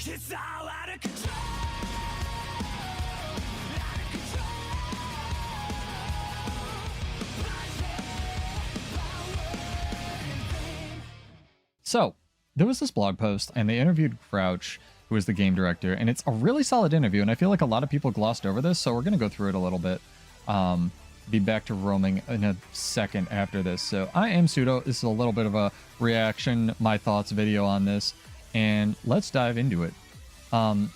It's all out of control. Out of control. So, there was this blog post, and they interviewed Crouch, who is the game director, and it's a really solid interview, and I feel like a lot of people glossed over this, so we're going to go through it a little bit. Be back to roaming in a second after this. So, I am SotO. This is a little bit of a reaction, my thoughts video on this, and let's dive into it.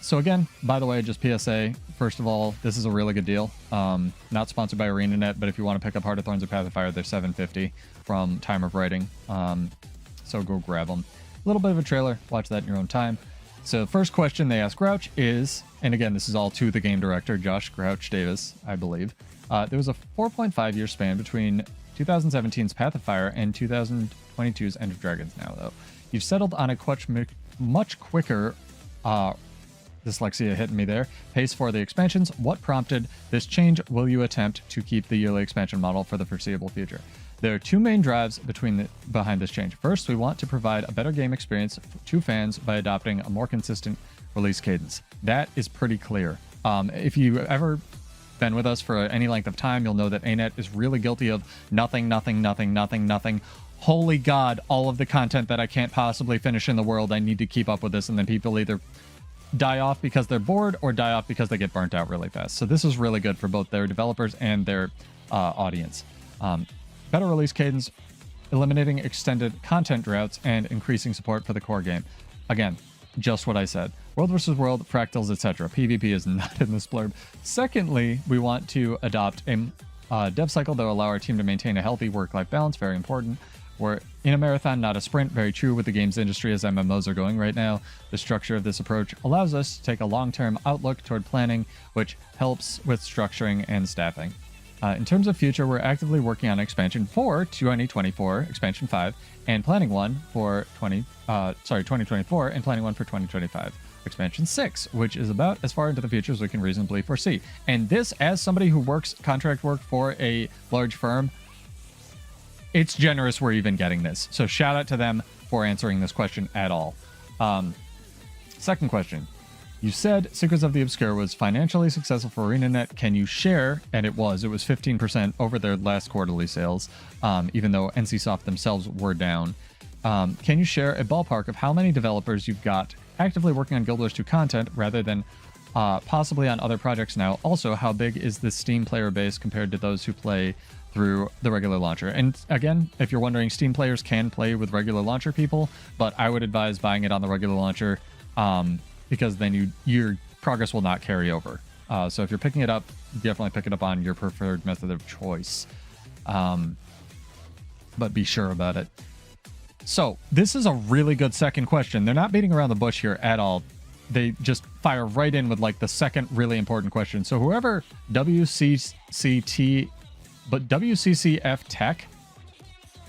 So again, by the way, just PSA, first of all, this is a really good deal. Not sponsored by arenanet, but if you want to pick up Heart of Thorns or Path of Fire, they're $7.50 from time of writing. So go grab them. A little bit of a trailer, watch that in your own time. So the first question they ask Crouch is, and again, this is all to the game director, Josh Crouch Davis, I believe. There was a 4.5 year span between 2017's Path of Fire and 2022's End of Dragons now, though. You've settled on a much quicker, dyslexia hitting me there, pace for the expansions. What prompted this change? Will you attempt to keep the yearly expansion model for the foreseeable future? There are two main drives behind this change. First, we want to provide a better game experience to fans by adopting a more consistent release cadence. That is pretty clear. If you've ever been with us for any length of time, you'll know that anet is really guilty of nothing. Holy God, all of the content that I can't possibly finish in the world, I need to keep up with this, and then people either die off because they're bored or die off because they get burnt out really fast. So this is really good for both their developers and their audience. Better release cadence, eliminating extended content droughts, and increasing support for the core game. Again, just what I said. World versus world, fractals, etc. PvP is not in this blurb. Secondly, we want to adopt a dev cycle that will allow our team to maintain a healthy work-life balance. Very important. We're in a marathon, not a sprint. Very true with the games industry as MMOs are going right now. The structure of this approach allows us to take a long-term outlook toward planning, which helps with structuring and staffing. In terms of future, we're actively working on expansion for 2024, expansion 5, and planning one for 2024, and planning one for 2025, expansion 6, which is about as far into the future as we can reasonably foresee. And this, as somebody who works contract work for a large firm, it's generous we're even getting this. So shout out to them for answering this question at all. Second question. You said Secrets of the Obscure was financially successful for arenanet. Can you share? And it was 15% over their last quarterly sales, even though NCSoft themselves were down. Can you share a ballpark of how many developers you've got actively working on Guild Wars 2 content rather than possibly on other projects now? Also, how big is the Steam player base compared to those who play through the regular launcher? And again, if you're wondering, Steam players can play with regular launcher people, but I would advise buying it on the regular launcher, because then your progress will not carry over. So if you're picking it up, definitely pick it up on your preferred method of choice. But be sure about it. So this is a really good second question. They're not beating around the bush here at all. They just fire right in with like the second really important question. So whoever WCCF Tech,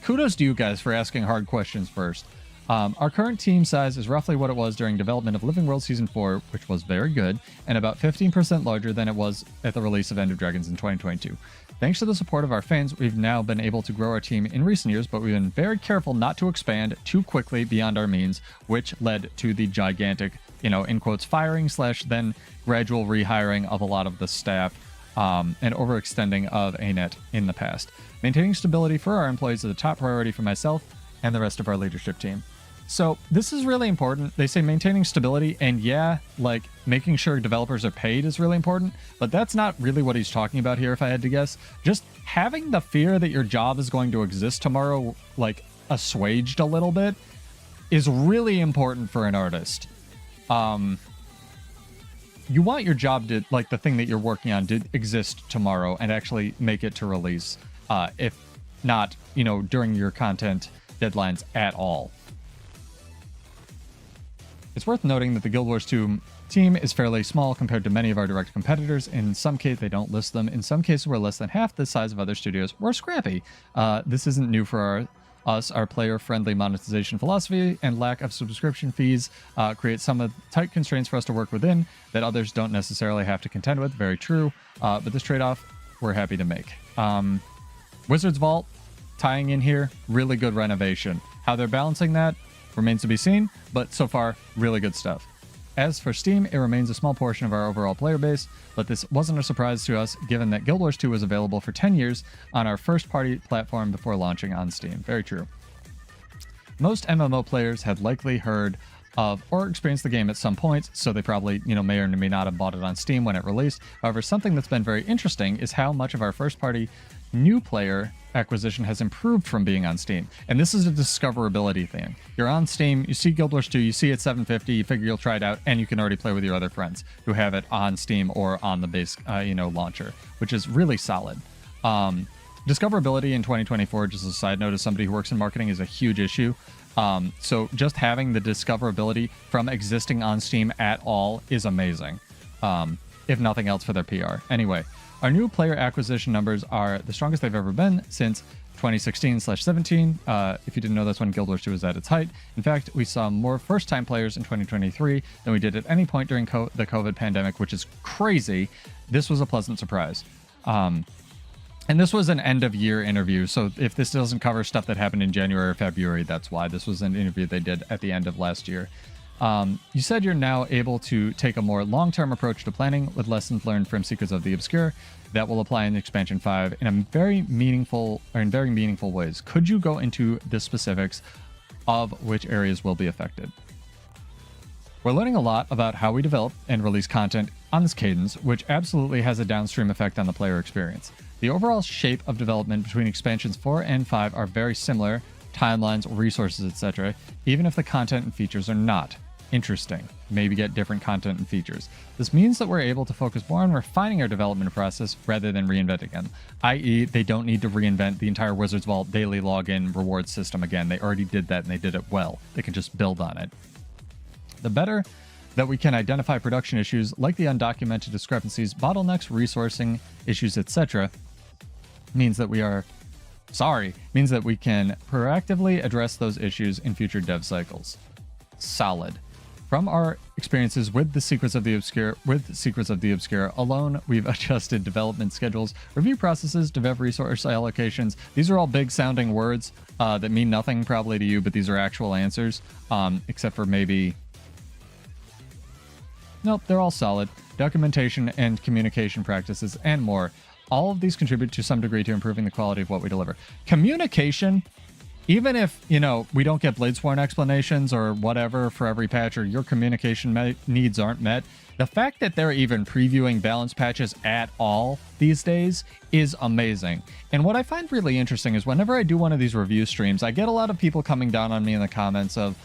kudos to you guys for asking hard questions first. Our current team size is roughly what it was during development of Living World Season 4, which was very good, and about 15% larger than it was at the release of End of Dragons in 2022. Thanks to the support of our fans, we've now been able to grow our team in recent years, but we've been very careful not to expand too quickly beyond our means, which led to the gigantic, in quotes, firing / then gradual rehiring of a lot of the staff, and overextending of anet in the past. Maintaining stability for our employees is a top priority for myself and the rest of our leadership team. So this is really important. They say maintaining stability, and yeah, like making sure developers are paid is really important, but that's not really what he's talking about here, if I had to guess. Just having the fear that your job is going to exist tomorrow, like, assuaged a little bit is really important for an artist. You want your job to, like, the thing that you're working on to exist tomorrow and actually make it to release, if not, during your content deadlines at all. It's worth noting that the Guild Wars 2 team is fairly small compared to many of our direct competitors. In some cases, they don't list them. In some cases, we're less than half the size of other studios. We're scrappy. This isn't new for us. Our player-friendly monetization philosophy and lack of subscription fees create some of the tight constraints for us to work within that others don't necessarily have to contend with. Very true. But this trade-off, we're happy to make. Wizard's Vault, tying in here, really good renovation. How they're balancing that remains to be seen, but so far, really good stuff. As for Steam, it remains a small portion of our overall player base, but this wasn't a surprise to us given that Guild Wars 2 was available for 10 years on our first-party platform before launching on Steam. Very true. Most MMO players had likely heard of or experienced the game at some point, so they probably, may or may not have bought it on Steam when it released. However, something that's been very interesting is how much of our first-party new player acquisition has improved from being on Steam. And this is a discoverability thing. You're on Steam, you see Guild Wars 2, you see it 750, you figure you'll try it out, and you can already play with your other friends who have it on Steam or on the base, launcher, which is really solid. Discoverability in 2024, just as a side note, as somebody who works in marketing, is a huge issue. So just having the discoverability from existing on Steam at all is amazing, if nothing else for their PR. Anyway, our new player acquisition numbers are the strongest they've ever been since 2016/17. If you didn't know, that's when Guild Wars 2 was at its height. In fact, we saw more first-time players in 2023 than we did at any point during the COVID pandemic, which is crazy. This was a pleasant surprise. And this was an end-of-year interview, so if this doesn't cover stuff that happened in January or February, that's why. This was an interview they did at the end of last year. You said you're now able to take a more long-term approach to planning with lessons learned from Secrets of the Obscure that will apply in Expansion 5 in very meaningful ways. Could you go into the specifics of which areas will be affected? We're learning a lot about how we develop and release content on this cadence, which absolutely has a downstream effect on the player experience. The overall shape of development between expansions 4 and 5 are very similar, timelines, resources, etc., even if the content and features are not. Interesting. Maybe get different content and features. This means that we're able to focus more on refining our development process rather than reinventing them, i.e. they don't need to reinvent the entire Wizards Vault daily login reward system again. They already did that and they did it well. They can just build on it. The better that we can identify production issues like the undocumented discrepancies, bottlenecks, resourcing issues, etc., means that we can proactively address those issues in future dev cycles. Solid. From our experiences with Secrets of the Obscure alone, we've adjusted development schedules, review processes, dev resource allocations. These are all big sounding words that mean nothing probably to you, but these are actual answers, except for maybe... Nope, they're all solid. Documentation and communication practices and more. All of these contribute to some degree to improving the quality of what we deliver. Communication, even if, we don't get Bladesworn explanations or whatever for every patch, or your communication needs aren't met, the fact that they're even previewing balance patches at all these days is amazing. And what I find really interesting is whenever I do one of these review streams, I get a lot of people coming down on me in the comments of,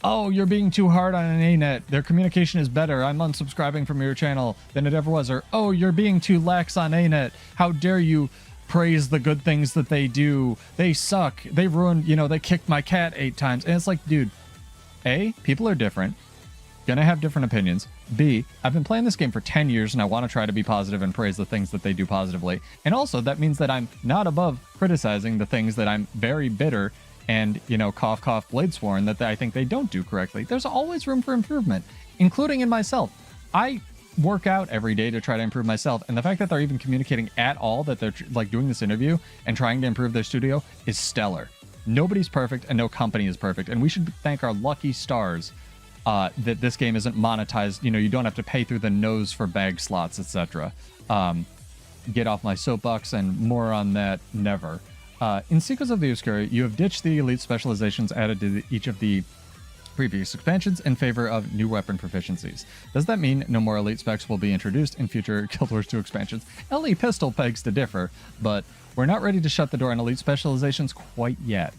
oh, you're being too hard on an arenanet. Their communication is better. I'm unsubscribing from your channel than it ever was. Or, oh, you're being too lax on arenanet. How dare you praise the good things that they do? They suck. They ruined, they kicked my cat 8 times. And it's like, dude, A, people are different. Gonna have different opinions. B, I've been playing this game for 10 years and I want to try to be positive and praise the things that they do positively. And also, that means that I'm not above criticizing the things that I'm very bitter and, cough, cough, Bladesworn that I think they don't do correctly. There's always room for improvement, including in myself. I work out every day to try to improve myself, and the fact that they're even communicating at all, that they're doing this interview and trying to improve their studio, is stellar. Nobody's perfect and no company is perfect, and we should thank our lucky stars that this game isn't monetized. You don't have to pay through the nose for bag slots, etc. Get off my soapbox, and more on that never. In Secrets of the Obscure, you have ditched the elite specializations added to each of the previous expansions in favor of new weapon proficiencies. Does that mean no more elite specs will be introduced in future Guild Wars 2 expansions? LE Pistol begs to differ, but we're not ready to shut the door on elite specializations quite yet.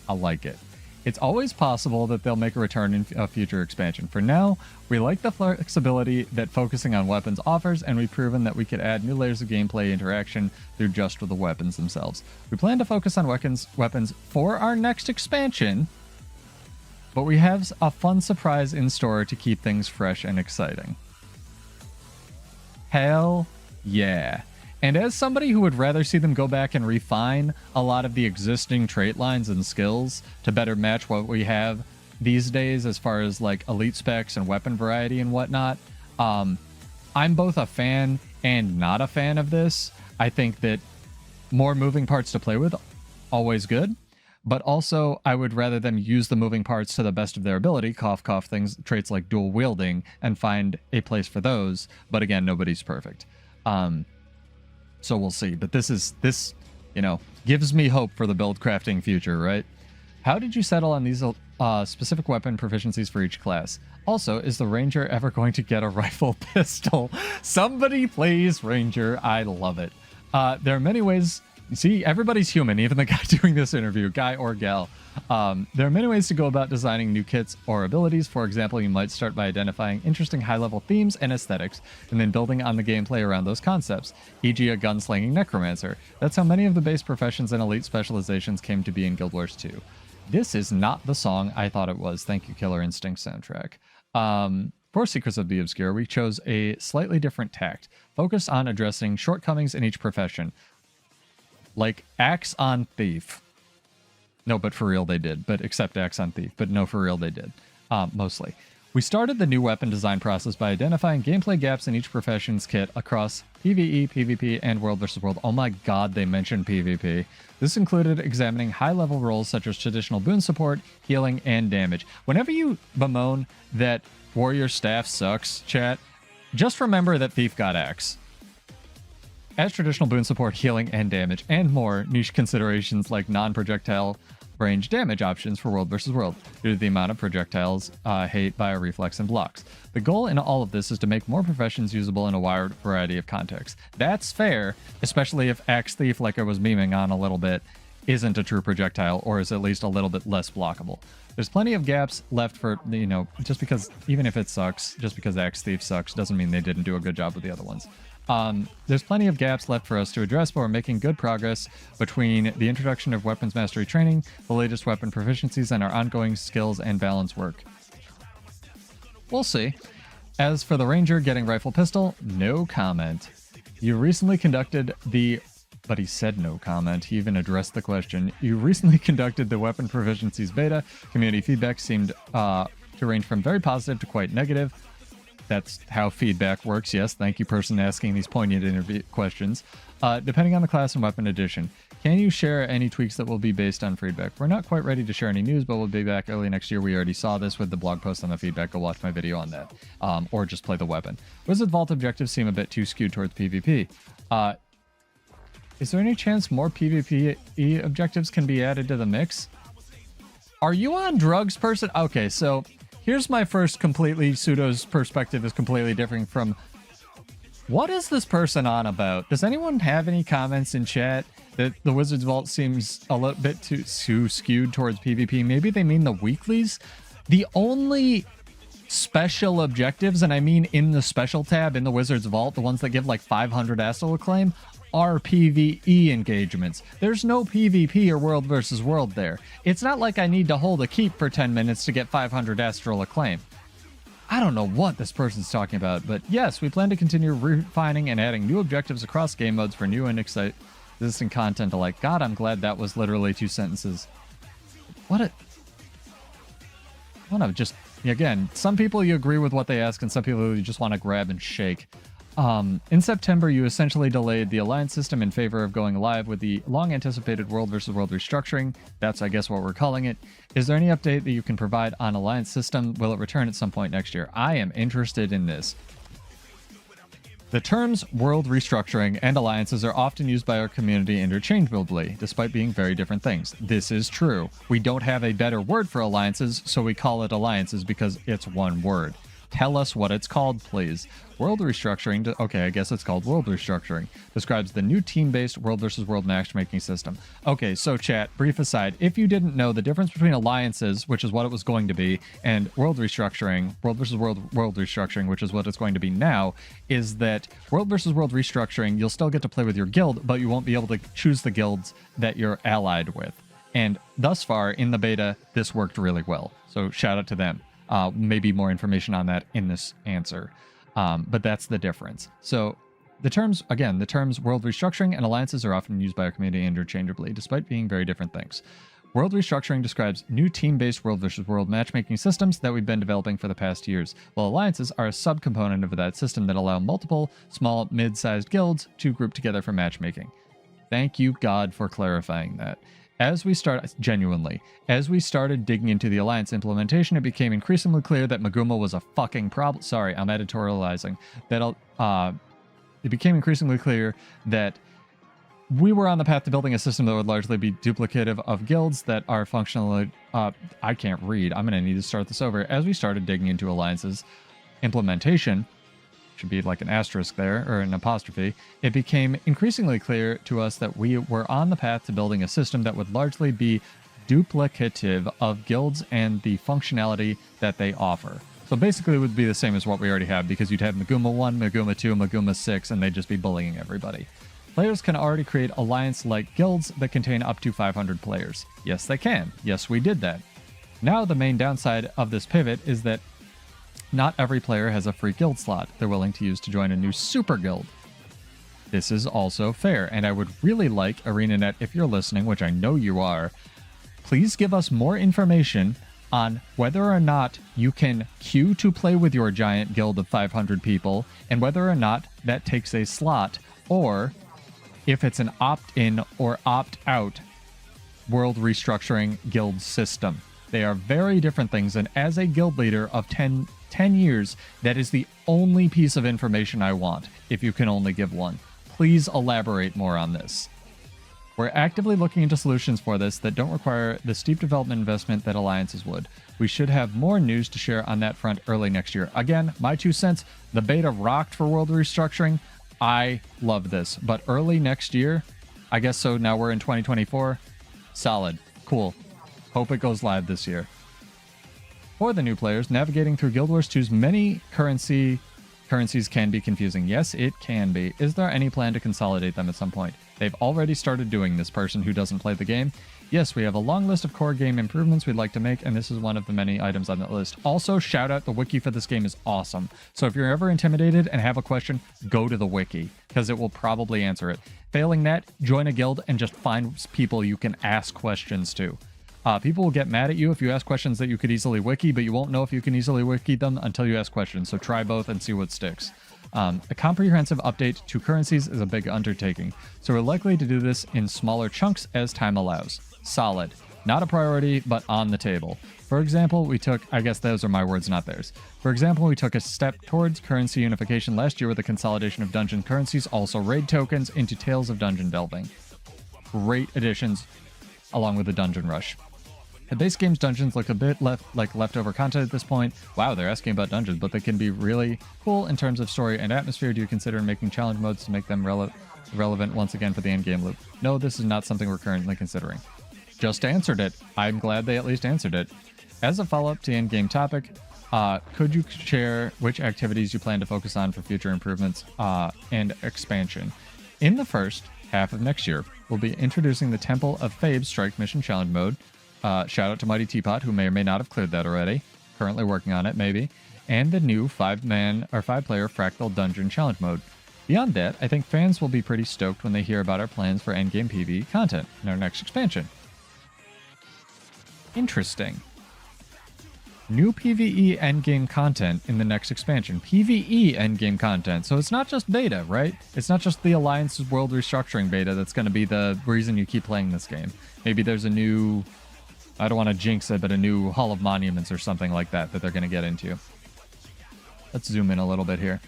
I like it. It's always possible that they'll make a return in a future expansion. For now, we like the flexibility that focusing on weapons offers, and we've proven that we could add new layers of gameplay interaction through just with the weapons themselves. We plan to focus on weapons for our next expansion, but we have a fun surprise in store to keep things fresh and exciting. Hell yeah. And as somebody who would rather see them go back and refine a lot of the existing trait lines and skills to better match what we have these days as far as elite specs and weapon variety and whatnot, I'm both a fan and not a fan of this. I think that more moving parts to play with, always good. but also I would rather them use the moving parts to the best of their ability, cough, cough, things, traits like dual wielding, and find a place for those. But again, nobody's perfect. So we'll see. But this, you know, gives me hope for the build crafting future, right? How did you settle on these specific weapon proficiencies for each class? Also, is the ranger ever going to get a rifle pistol? Somebody plays ranger. I love it. There are many ways. See, everybody's human, even the guy doing this interview, guy or gal. There are many ways to go about designing new kits or abilities. For example, you might start by identifying interesting high-level themes and aesthetics, and then building on the gameplay around those concepts, e.g. a gunslinging necromancer. That's how many of the base professions and elite specializations came to be in Guild Wars 2. This is not the song I thought it was. Thank you, Killer Instinct soundtrack. For Secrets of the Obscure, we chose a slightly different tact, focused on addressing shortcomings in each profession. Like Axe on Thief. No, but for real they did. But except Axe on Thief. But no, for real they did. Mostly. We started the new weapon design process by identifying gameplay gaps in each profession's kit across PvE, PvP, and World vs. World. Oh my god, they mentioned PvP. This included examining high-level roles such as traditional boon support, healing, and damage. Whenever you bemoan that warrior staff sucks, chat, just remember that Thief got Axe. As traditional boon support, healing, and damage, and more niche considerations like non-projectile range damage options for World vs. World, due to the amount of projectiles, hate, bioreflex, and blocks. The goal in all of this is to make more professions usable in a wide variety of contexts. That's fair, especially if Axe Thief, like I was memeing on a little bit, isn't a true projectile, or is at least a little bit less blockable. There's plenty of gaps left for, you know, just because, even if it sucks, just because Axe Thief sucks, doesn't mean they didn't do a good job with the other ones. There's plenty of gaps left for us to address, but we're making good progress between the introduction of weapons mastery training, the latest weapon proficiencies, and our ongoing skills and balance work. We'll see. As for the ranger getting rifle pistol, no comment. You recently conducted the... But he said no comment. He even addressed the question. You recently conducted the weapon proficiencies beta. Community feedback seemed to range from very positive to quite negative. That's how feedback works. Yes, thank you, person asking these poignant interview questions. Depending on the class and weapon edition, can you share any tweaks that will be based on feedback? We're not quite ready to share any news, but we'll be back early next year. We already saw this with the blog post on the feedback. Go watch my video on that. Or just play the weapon. Wizard Vault objectives seem a bit too skewed towards PvP. Is there any chance more PvP objectives can be added to the mix? Are you on drugs, person? Okay, so... here's my first completely pseudo's perspective is completely different from what is this person on about? Does anyone have any comments in chat that the Wizard's Vault seems a little bit too skewed towards PvP? Maybe they mean the weeklies? The only special objectives, and I mean in the special tab in the Wizard's Vault, the ones that give like 500 astral acclaim, are PvE engagements. There's no PvP or World versus World there. It's not like I need to hold a keep for 10 minutes to get 500 astral acclaim. I don't know what this person's talking about, but yes, we plan to continue refining and adding new objectives across game modes for new and existing content alike. God, I'm glad that was literally 2 sentences. I want to just, again, some people you agree with what they ask, and some people you just want to grab and shake. In September, you essentially delayed the alliance system in favor of going live with the long-anticipated World vs. World restructuring. That's, I guess, what we're calling it. Is there any update that you can provide on alliance system? Will it return at some point next year? I am interested in this. The terms world restructuring and alliances are often used by our community interchangeably, despite being very different things. This is true. We don't have a better word for alliances, so we call it alliances because it's one word. Tell us what it's called, please. World restructuring, okay, I guess it's called world restructuring, describes the new team-based world versus world matchmaking system. Okay, so chat, brief aside, if you didn't know, the difference between alliances, which is what it was going to be, and world restructuring, world versus world restructuring, which is what it's going to be now, is that world versus world restructuring, you'll still get to play with your guild, but you won't be able to choose the guilds that you're allied with. And thus far, in the beta, this worked really well. So shout out to them. Maybe more information on that in this answer. But that's the difference. So the terms, again, the terms world restructuring and alliances are often used by our community interchangeably, despite being very different things. World restructuring describes new team-based world versus world matchmaking systems that we've been developing for the past years, while alliances are a subcomponent of that system that allow multiple small, mid-sized guilds to group together for matchmaking. Thank you, God, for clarifying that. As we started digging into the Alliance implementation, it became increasingly clear that Maguma was a fucking problem. Sorry, I'm editorializing. It became increasingly clear that we were on the path to building a system that would largely be duplicative of guilds that are functionally... I can't read. I'm going to need to start this over. As we started digging into Alliance's implementation, should be like an asterisk there, or an apostrophe, it became increasingly clear to us that we were on the path to building a system that would largely be duplicative of guilds and the functionality that they offer. So basically it would be the same as what we already have, because you'd have Maguma 1, Maguma 2, Maguma 6, and they'd just be bullying everybody. Players can already create alliance-like guilds that contain up to 500 players. Yes, they can. Yes, we did that. Now the main downside of this pivot is that not every player has a free guild slot they're willing to use to join a new super guild. This is also fair, and I would really like arenanet, if you're listening, which I know you are, please give us more information on whether or not you can queue to play with your giant guild of 500 people, and whether or not that takes a slot, or if it's an opt-in or opt-out world restructuring guild system. They are very different things, and as a guild leader of 10 years, that is the only piece of information I want, if you can only give one. Please elaborate more on this. We're actively looking into solutions for this that don't require the steep development investment that alliances would. We should have more news to share on that front early next year. Again, my 2 cents, the beta rocked for world restructuring. I love this, but early next year, I guess so. Now we're in 2024. Solid. Cool. Hope it goes live this year. For the new players, navigating through Guild Wars 2's many currencies can be confusing. Yes, it can be. Is there any plan to consolidate them at some point? They've already started doing this, person who doesn't play the game. Yes, we have a long list of core game improvements we'd like to make, and this is one of the many items on that list. Also, shout out, the wiki for this game is awesome. So if you're ever intimidated and have a question, go to the wiki, because it will probably answer it. Failing that, join a guild and just find people you can ask questions to. People will get mad at you if you ask questions that you could easily wiki, but you won't know if you can easily wiki them until you ask questions, so try both and see what sticks. A comprehensive update to currencies is a big undertaking, so we're likely to do this in smaller chunks as time allows. Solid. Not a priority, but on the table. For example, we took... I guess those are my words, not theirs. For example, we took a step towards currency unification last year with the consolidation of dungeon currencies, also raid tokens, into Tales of Dungeon Delving. Great additions, along with the Dungeon Rush. The base game's dungeons look a bit like leftover content at this point. Wow, they're asking about dungeons, but they can be really cool in terms of story and atmosphere. Do you consider making challenge modes to make them relevant once again for the endgame loop? No, this is not something we're currently considering. Just answered it. I'm glad they at least answered it. As a follow-up to the endgame topic, could you share which activities you plan to focus on for future improvements and expansion? In the first half of next year, we'll be introducing the Temple of Fabe's Strike Mission Challenge mode. Shout out to mightyteapot, who may or may not have cleared that already. Currently working on it, maybe. And the new 5-player Fractal Dungeon Challenge mode. Beyond that, I think fans will be pretty stoked when they hear about our plans for endgame PvE content in our next expansion. Interesting. New PvE endgame content in the next expansion. PvE endgame content. So it's not just beta, right? It's not just the Alliance's World Restructuring beta that's going to be the reason you keep playing this game. Maybe there's a new... I don't want to jinx it, but a new Hall of Monuments or something like that they're going to get into. Let's zoom in a little bit here.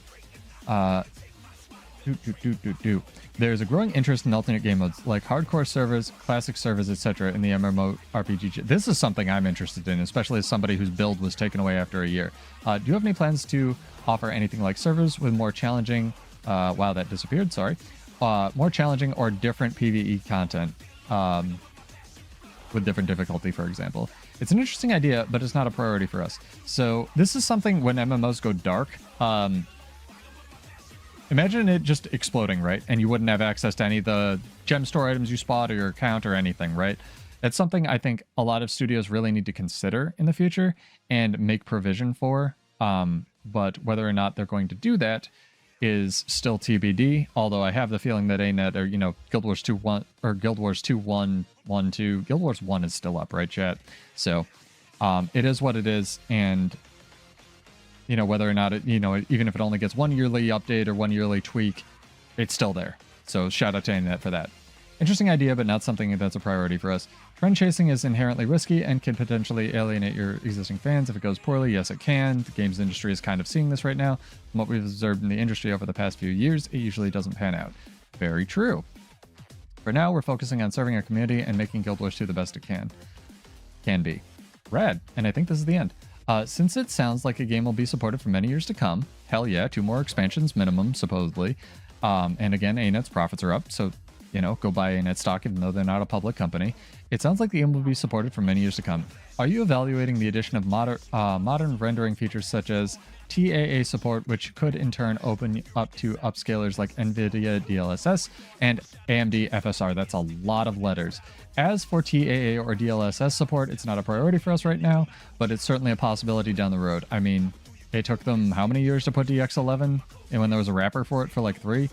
There's a growing interest in alternate game modes like hardcore servers, classic servers, etc. in the mmorpg. This is something I'm interested in, especially as somebody whose build was taken away after a year. Do you have any plans to offer anything like servers with more challenging... wow, that disappeared, sorry. More challenging or different PvE content. With different difficulty, for example. It's an interesting idea, but it's not a priority for us. So this is something when MMOs go dark. Imagine it just exploding, right? And you wouldn't have access to any of the gem store items you spot or your account or anything, right? That's something I think a lot of studios really need to consider in the future and make provision for. But whether or not they're going to do that is still TBD, although I have the feeling that arenanet or, Guild Wars 2 1 or Guild Wars 2 1 1 2, Guild Wars 1 is still up, right, chat? So it is what it is, and whether or not it, even if it only gets one yearly update or one yearly tweak, it's still there. So shout out to arenanet for that. Interesting idea, but not something that's a priority for us. Trend chasing is inherently risky and can potentially alienate your existing fans if it goes poorly. Yes, it can. The games industry is kind of seeing this right now. From what we've observed in the industry over the past few years, it usually doesn't pan out. Very true. For now, we're focusing on serving our community and making Guild Wars 2 the best it can be. Rad. And I think this is the end. Since it sounds like a game will be supported for many years to come, hell yeah, 2 more expansions minimum, supposedly. And again, ANET's profits are up, so, you know, go buy ANET stock even though they're not a public company. It sounds like the game will be supported for many years to come. Are you evaluating the addition of modern rendering features such as TAA support, which could in turn open up to upscalers like NVIDIA DLSS and AMD FSR? That's a lot of letters. As for TAA or DLSS support, it's not a priority for us right now, but it's certainly a possibility down the road. I mean, it took them how many years to put DX11? And when there was a wrapper for it for like 3?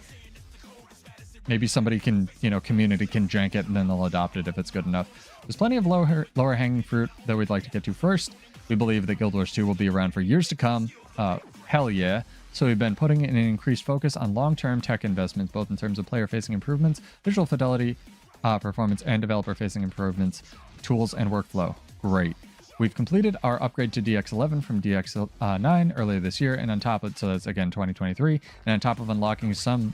Maybe somebody can, you know, community can jank it and then they'll adopt it if it's good enough. There's plenty of lower hanging fruit that we'd like to get to first. We believe that Guild Wars 2 will be around for years to come. Hell yeah. So we've been putting in an increased focus on long-term tech investments, both in terms of player-facing improvements, visual fidelity, performance, and developer-facing improvements, tools, and workflow. Great. We've completed our upgrade to DX11 from DX9 earlier this year, and on top of, so that's again 2023, and on top of unlocking some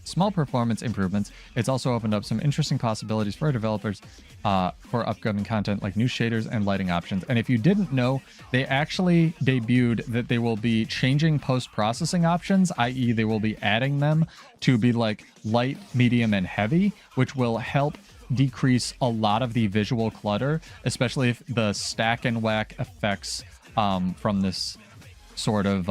small performance improvements, it's also opened up some interesting possibilities for our developers for upcoming content like new shaders and lighting options. And if you didn't know, they actually debuted that they will be changing post-processing options, i.e. they will be adding them to be like light, medium, and heavy, which will help decrease a lot of the visual clutter, especially if the stack and whack effects from this sort of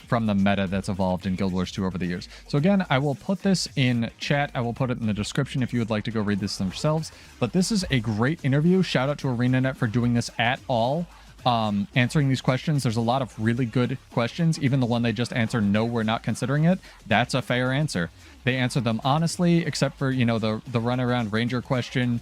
from the meta that's evolved in Guild Wars 2 over the years. So again, I will put this in chat. I will put it in the description if you would like to go read this themselves. But this is a great interview. Shout out to arenanet for doing this at all. Answering these questions. There's a lot of really good questions. Even the one they just answered, no, we're not considering it. That's a fair answer. They answered them honestly, except for, you know, the runaround ranger question.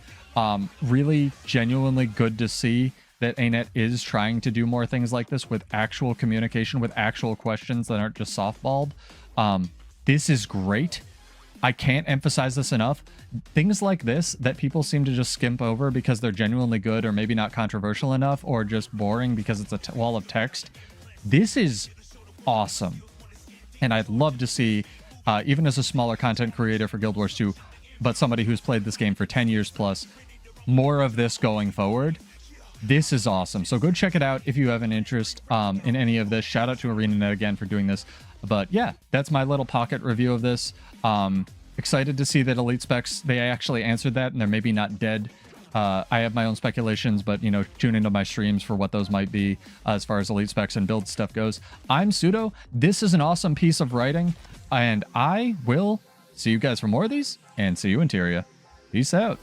Really genuinely good to see that ANET is trying to do more things like this with actual communication, with actual questions that aren't just softballed. This is great. I can't emphasize this enough. Things like this that people seem to just skimp over because they're genuinely good or maybe not controversial enough or just boring because it's a wall of text. This is awesome. And I'd love to see, even as a smaller content creator for Guild Wars 2, but somebody who's played this game for 10 years plus, more of this going forward. This is awesome. So go check it out if you have an interest in any of this. Shout out to arenanet again for doing this. But yeah, that's my little pocket review of this. Excited to see that Elite Specs, they actually answered that and they're maybe not dead. I have my own speculations, but, you know, tune into my streams for what those might be as far as Elite Specs and build stuff goes. I'm SotO. This is an awesome piece of writing, and I will see you guys for more of these and see you in Tyria. Peace out.